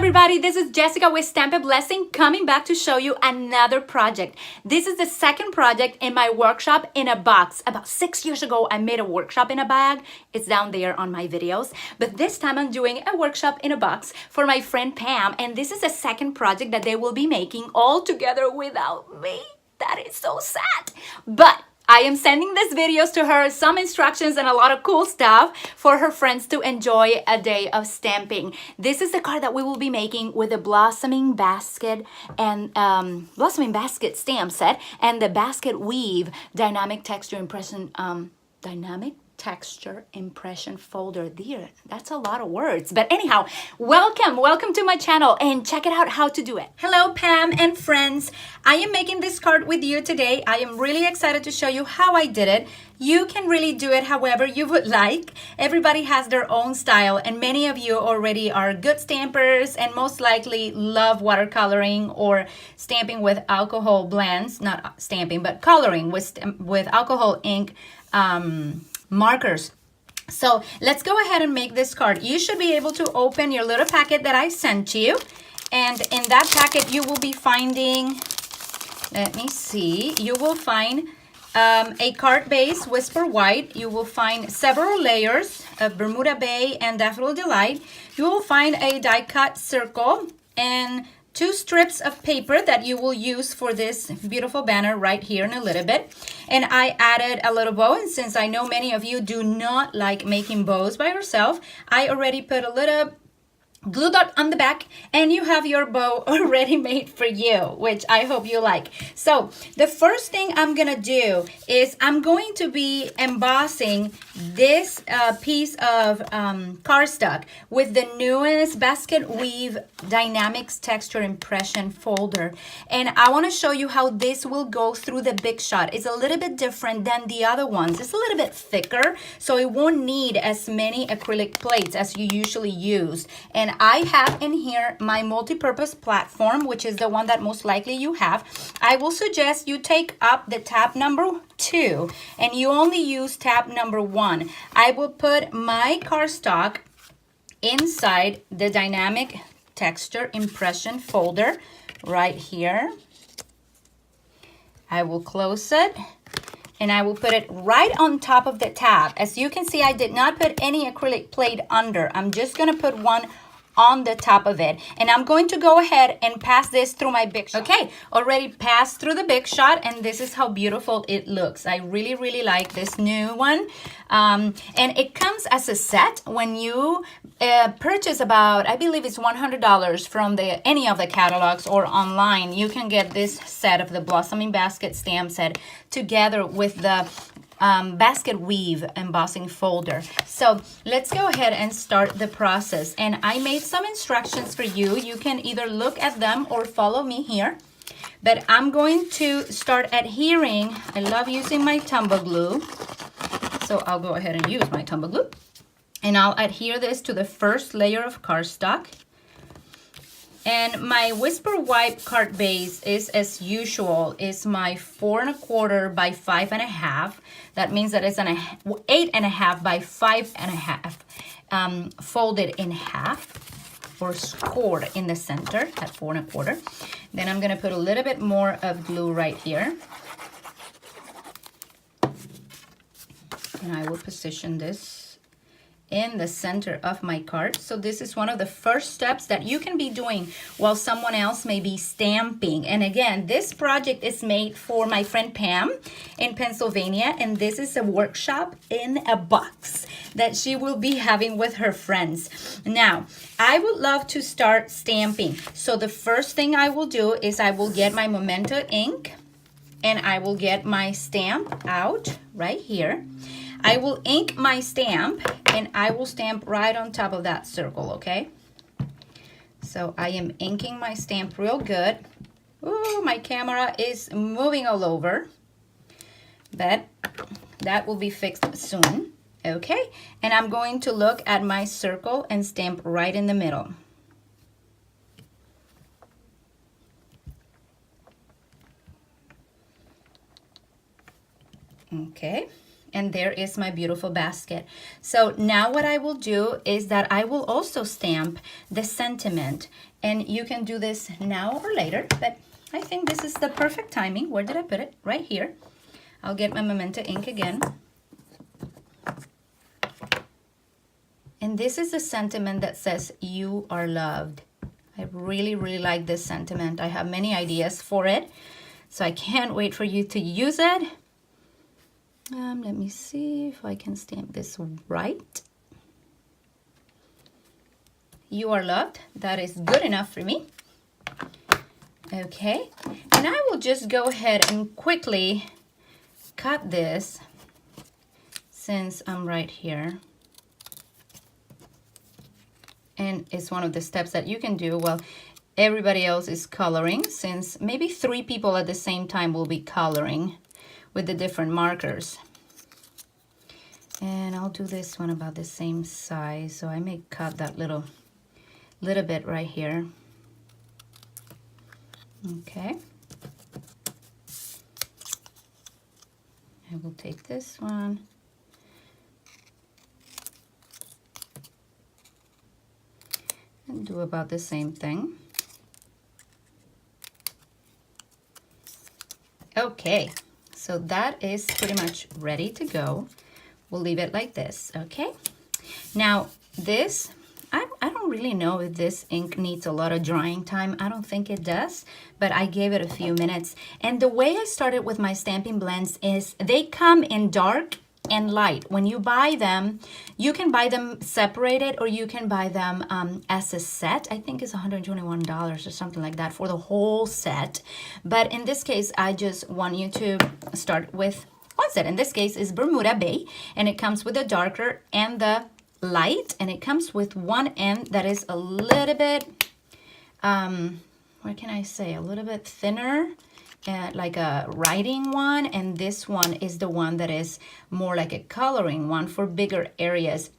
everybody, this is Jessica with Stampin'Blends coming back to show you another project. This is the second project in my workshop in a box. About 6 years ago, I made a workshop in a bag. It's down there on my videos. But this time I'm doing a workshop in a box for my friend Pam. And this is the second project that they will be making all together without me. That is so sad. But I am sending these videos to her, some instructions and a lot of cool stuff for her friends to enjoy a day of stamping. This is the card that we will be making with the blossoming basket and blossoming basket stamp set and the basket weave dynamic texture impression folder. There, that's a lot of words. But anyhow, welcome to my channel and check it out how to do it. Hello, Pam and friends. I am making this card with you today. I am really excited to show you how I did it. You can really do it however you would like. Everybody has their own style, and many of you already are good stampers and most likely love watercoloring or stamping with alcohol blends, not stamping, but coloring with alcohol ink markers. So let's go ahead and make this card. You should be able to open your little packet that I sent you, and in that packet you will be finding, let me see, you will find a card base, Whisper White. You will find several layers of Bermuda Bay and Daffodil Delight. You will find a die cut circle and 2 strips of paper that you will use for this beautiful banner right here in a little bit. And I added a little bow, and since I know many of you do not like making bows by yourself, I already put a little glue dot on the back, and you have your bow already made for you, which I hope you like. So the first thing I'm gonna do is I'm going to be embossing this piece of cardstock with the newest basket weave dynamics texture impression folder, and I want to show you how this will go through the big shot. It's a little bit different than the other ones. It's a little bit thicker, so it won't need as many acrylic plates as you usually use. And I have in here my multi-purpose platform, which is the one that most likely you have. I will suggest you take up the tab number 2 and you only use tab number 1. I will put my cardstock inside the dynamic texture impression folder right here. I will close it and I will put it right on top of the tab. As you can see, I did not put any acrylic plate under. I'm just gonna put one on the top of it, and I'm going to go ahead and pass this through my big shot. Okay, already passed through the big shot, and this is how beautiful it looks. I really like this new one, and it comes as a set. When you purchase about, I believe it's $100 from any of the catalogs or online, you can get this set of the blossoming basket stamp set together with the basket weave embossing folder. So let's go ahead and start the process. And I made some instructions for you. You can either look at them or follow me here. But I'm going to start adhering. I love using my tumble glue, so I'll go ahead and use my tumble glue. And I'll adhere this to the first layer of cardstock. And my Whisper White card base is, as usual, is my 4 1/4 by 5 1/2. That means that it's an 8 1/2 by 5 1/2, folded in half or scored in the center at 4 1/4. Then I'm gonna put a little bit more of glue right here. And I will position this in the center of my card. So this is one of the first steps that you can be doing while someone else may be stamping. And again, this project is made for my friend Pam in Pennsylvania, and this is a workshop in a box that she will be having with her friends. Now, I would love to start stamping. So the first thing I will do is I will get my Memento ink and I will get my stamp out right here. I will ink my stamp and I will stamp right on top of that circle, okay? So I am inking my stamp real good. Ooh, my camera is moving all over, but that will be fixed soon, okay? And I'm going to look at my circle and stamp right in the middle. Okay. And there is my beautiful basket. So now what I will do is that I will also stamp the sentiment. And you can do this now or later, but I think this is the perfect timing. Where did I put it? Right here. I'll get my Memento ink again. And this is the sentiment that says, you are loved. I really, really like this sentiment. I have many ideas for it, so I can't wait for you to use it. Let me see if I can stamp this right. You are loved. That is good enough for me. Okay, and I will just go ahead and quickly cut this since I'm right here. And it's one of the steps that you can do while everybody else is coloring, since maybe 3 people at the same time will be coloring with the different markers. And I'll do this one about the same size, so I may cut that little bit right here. Okay. I will take this one. And do about the same thing. Okay, so that is pretty much ready to go. We'll leave it like this, okay? Now this, I don't really know if this ink needs a lot of drying time. I don't think it does, but I gave it a few minutes. And the way I started with my Stampin'Blends is they come in dark and light. When you buy them, you can buy them separated, or you can buy them as a set. I think it's $121 or something like that for the whole set. But in this case, I just want you to start with one set. In this case is Bermuda Bay, and it comes with the darker and the light, and it comes with one end that is a little bit, what can I say, a little bit thinner, like a writing one, and this one is the one that is more like a coloring one for bigger areas.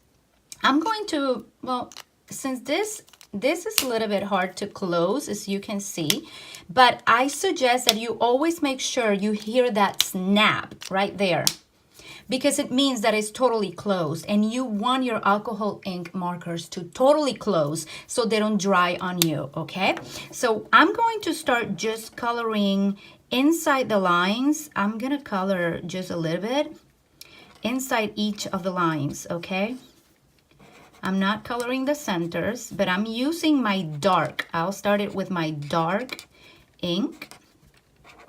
I'm going to, well, since this is a little bit hard to close, as you can see, but I suggest that you always make sure you hear that snap right there, because it means that it's totally closed, and you want your alcohol ink markers to totally close so they don't dry on you, okay? So I'm going to start just coloring inside the lines. I'm gonna color just a little bit inside each of the lines, okay? I'm not coloring the centers, but I'm using my dark. I'll start it with my dark ink,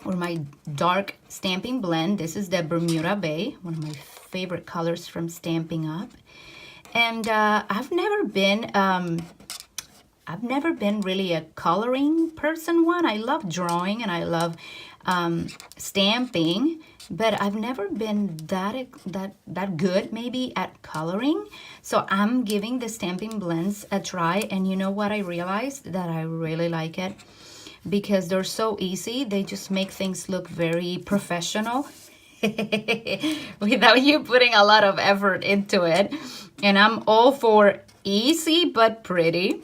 or my dark Stampin' Blend. This is the Bermuda Bay, one of my favorite colors from Stampin' Up. And I've never been really a coloring person one. I love drawing and I love stamping, but I've never been that good maybe at coloring. So I'm giving the Stampin'Blends a try, and you know what I realized? That I really like it, because they're so easy. They just make things look very professional without you putting a lot of effort into it. And I'm all for easy but pretty.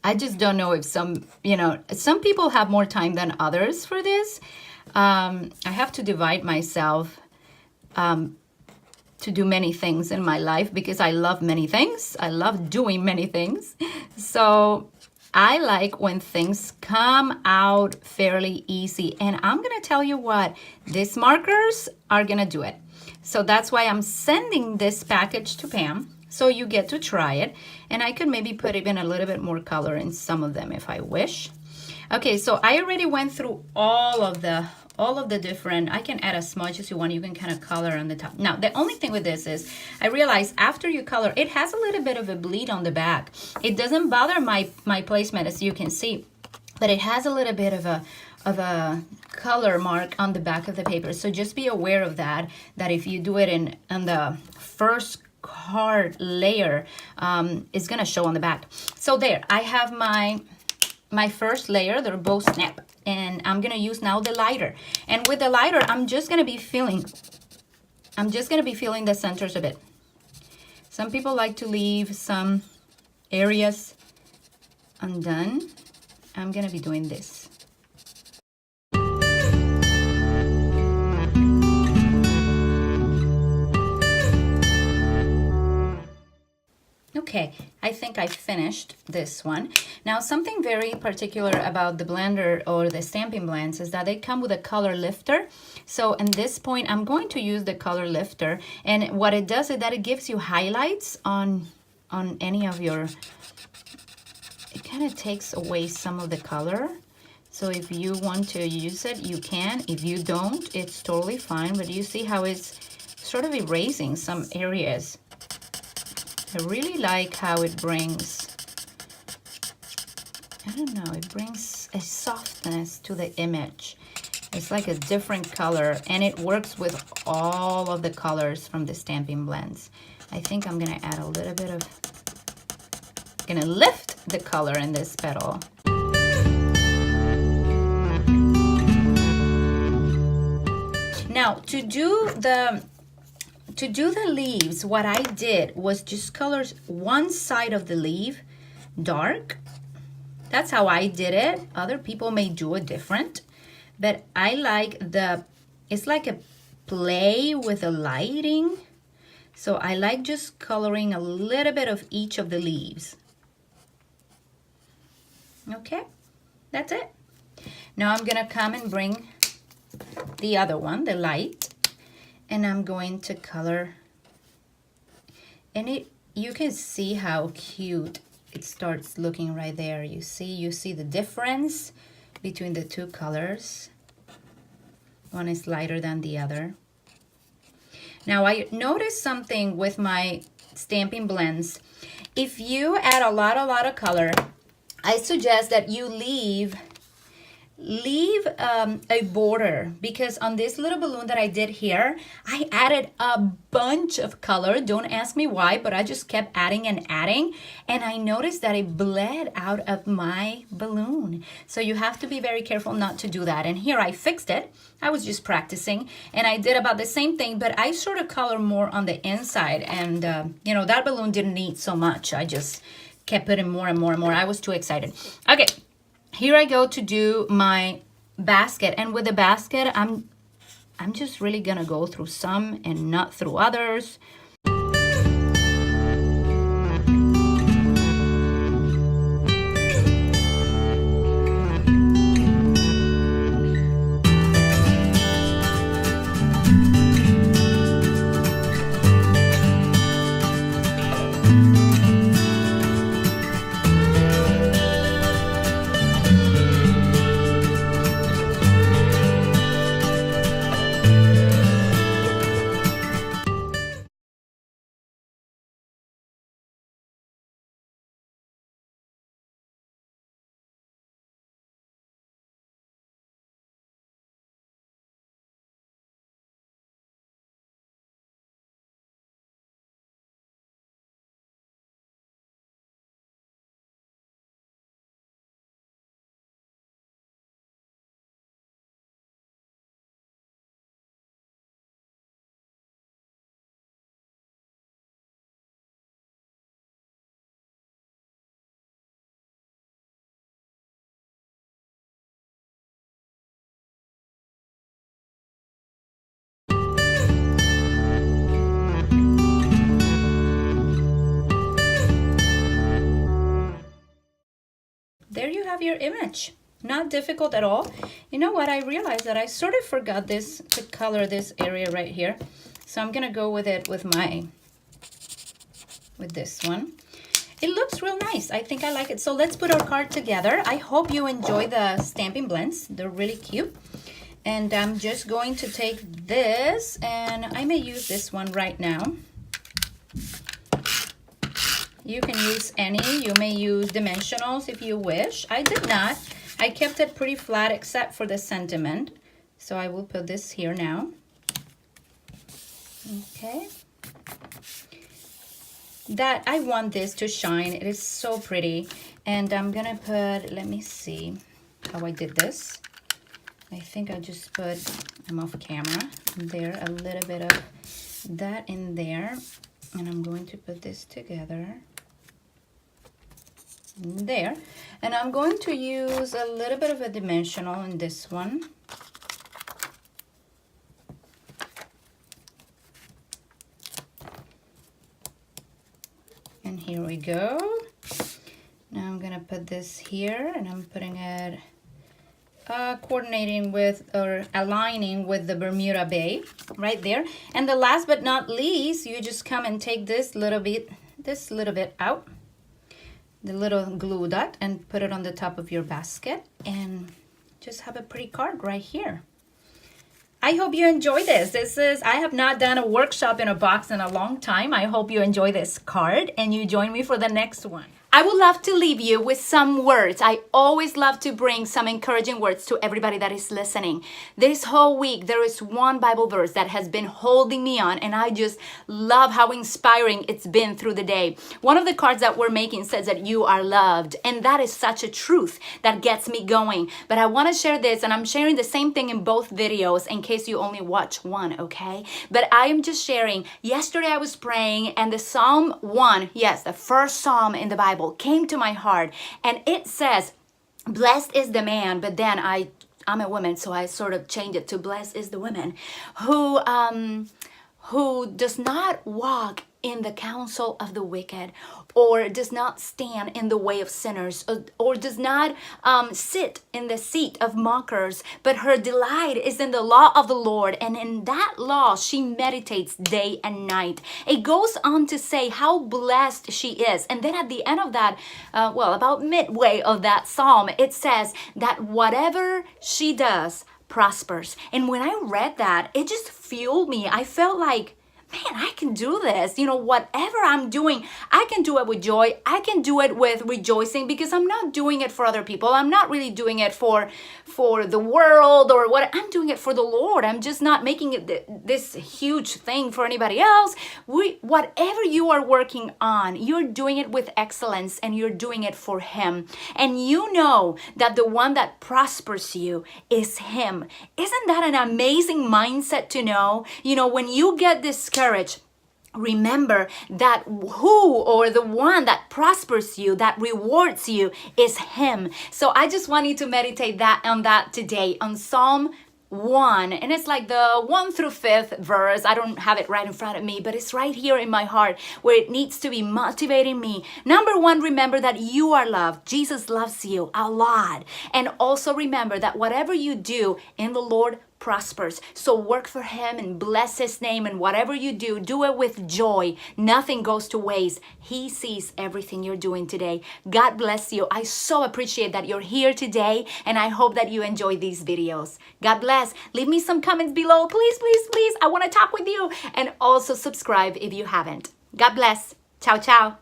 I just don't know if some people have more time than others for this. I have to divide myself to do many things in my life, because I love many things. I love doing many things. So I like when things come out fairly easy. And I'm going to tell you what, these markers are going to do it. So that's why I'm sending this package to Pam, so you get to try it. And I could maybe put even a little bit more color in some of them if I wish. Okay, so I already went through all of the different, I can add as much as you want. You can kind of color on the top. Now, the only thing with this is, I realized after you color, it has a little bit of a bleed on the back. It doesn't bother my placement, as you can see, but it has a little bit of a color mark on the back of the paper. So just be aware of that if you do it on the first card layer, it's gonna show on the back. So there, I have my first layer. They're both snap, and I'm gonna use now the lighter. And with the lighter, I'm just gonna be feeling the centers of it. Some people like to leave some areas undone. I'm gonna be doing this. Okay, I think I finished this one. Now, something very particular about the blender or the Stampin'Blends is that they come with a color lifter. So in this point, I'm going to use the color lifter. And what it does is that it gives you highlights on any of your, it kind of takes away some of the color. So if you want to use it, you can. If you don't, it's totally fine. But you see how it's sort of erasing some areas. I really like how it brings, I don't know, it brings a softness to the image. It's like a different color, and it works with all of the colors from the Stampin'Blends. I think I'm gonna add a little bit of, gonna lift the color in this petal. Now, to do the leaves, what I did was just color one side of the leaf dark. That's how I did it. Other people may do it different, but I like it's like a play with the lighting. So I like just coloring a little bit of each of the leaves. Okay, that's it. Now I'm gonna come and bring the other one, the light, and I'm going to color, and you can see how cute it starts looking right there. You see the difference between the two colors. One is lighter than the other. Now I noticed something with my Stampin'Blends. If you add a lot of color, I suggest that you leave a border, because on this little balloon that I did here, I added a bunch of color. Don't ask me why, but I just kept adding and adding, and I noticed that it bled out of my balloon. So you have to be very careful not to do that. And here I fixed it. I was just practicing, and I did about the same thing, but I sort of color more on the inside, and you know, that balloon didn't need so much. I just kept putting more and more and more. I was too excited. Okay. Here I go to do my basket, and with the basket, I'm just really gonna go through some and not through others. There you have your image. Not difficult at all. You know what? I realized that I sort of forgot to color this area right here. So I'm gonna go with it with this one. It looks real nice. I think I like it. So let's put our card together. I hope you enjoy the Stampin'Blends. They're really cute. And I'm just going to take this, and I may use this one right now. You can use any. You may use dimensionals if you wish. I did not. I kept it pretty flat except for the sentiment. So I will put this here now. Okay. That I want this to shine. It is so pretty. And I'm gonna put, let me see how I did this. I think I just put, I'm off camera, there, a little bit of that in there. And I'm going to put this together. There. And I'm going to use a little bit of a dimensional in this one. And here we go. Now I'm gonna put this here, and I'm putting it coordinating with or aligning with the Bermuda Bay right there. And the last but not least, you just come and take this little bit out, the little glue dot, and put it on the top of your basket, and just have a pretty card right here. I hope you enjoy this. I have not done a workshop in a box in a long time. I hope you enjoy this card and you join me for the next one. I would love to leave you with some words. I always love to bring some encouraging words to everybody that is listening. This whole week, there is one Bible verse that has been holding me on, and I just love how inspiring it's been through the day. One of the cards that we're making says that you are loved, and that is such a truth that gets me going. But I want to share this, and I'm sharing the same thing in both videos in case you only watch one, okay? But I am just sharing. Yesterday I was praying, and the Psalm 1, yes, the first Psalm in the Bible, came to my heart, and it says, blessed is the man, but then I'm a woman, so I sort of changed it to blessed is the woman who does not walk in the counsel of the wicked, or does not stand in the way of sinners, or does not sit in the seat of mockers, but her delight is in the law of the Lord, and in that law she meditates day and night. It goes on to say how blessed she is, and then at the end of that, about midway of that psalm, it says that whatever she does prospers. And when I read that, it just fueled me. I felt like, man, I can do this. You know, whatever I'm doing, I can do it with joy. I can do it with rejoicing, because I'm not doing it for other people. I'm not really doing it for the world or what. I'm doing it for the Lord. I'm just not making it this huge thing for anybody else. Whatever you are working on, you're doing it with excellence, and you're doing it for Him. And you know that the one that prospers you is Him. Isn't that an amazing mindset to know? You know, when you get discouraged, remember that the one that prospers you, that rewards you, is Him. So I just want you to meditate on that today, on Psalm 1, and it's like the 1 through 5th verse. I don't have it right in front of me, but it's right here in my heart where it needs to be motivating me. Number 1, remember that you are loved. Jesus loves you a lot. And also remember that whatever you do in the Lord prospers. So work for Him and bless His name, and whatever you do, do it with joy. Nothing goes to waste. He sees everything you're doing today. God bless you. I so appreciate that you're here today, and I hope that you enjoy these videos. God bless. Leave me some comments below. Please, please, please. I want to talk with you. And also subscribe if you haven't. God bless. Ciao, ciao.